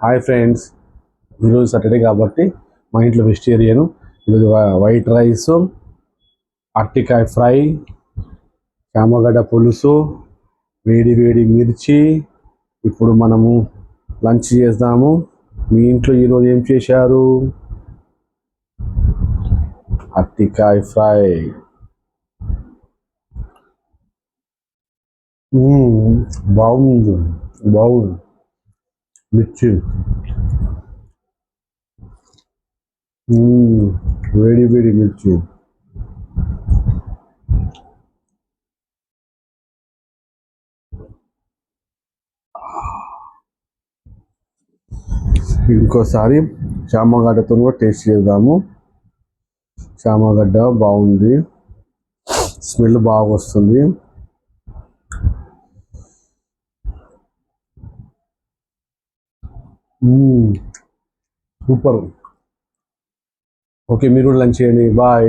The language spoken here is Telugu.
హాయ్ ఫ్రెండ్స్, ఈరోజు సాటర్డే కాబట్టి మా ఇంట్లో వెజిటేరియన్. ఈరోజు వైట్ రైస్, అరటికాయ ఫ్రై, చామగడ్డ పులుసు, వేడి వేడి మిర్చి. ఇప్పుడు మనము లంచ్ చేద్దాము. మీ ఇంట్లో ఈరోజు ఏం చేశారు? అరటికాయ ఫ్రై. బాగుంది, బాగుంది. మిర్చి వేడి వేడి మిర్చి. ఇంకోసారి చామగడ్డతో కూడా టేస్ట్ చేద్దాము. చామగడ్డ బాగుంది, స్మెల్ బాగా వస్తుంది. సూపర్. ఓకే, మీరు కూడా లంచ్ చేయండి. బాయ్.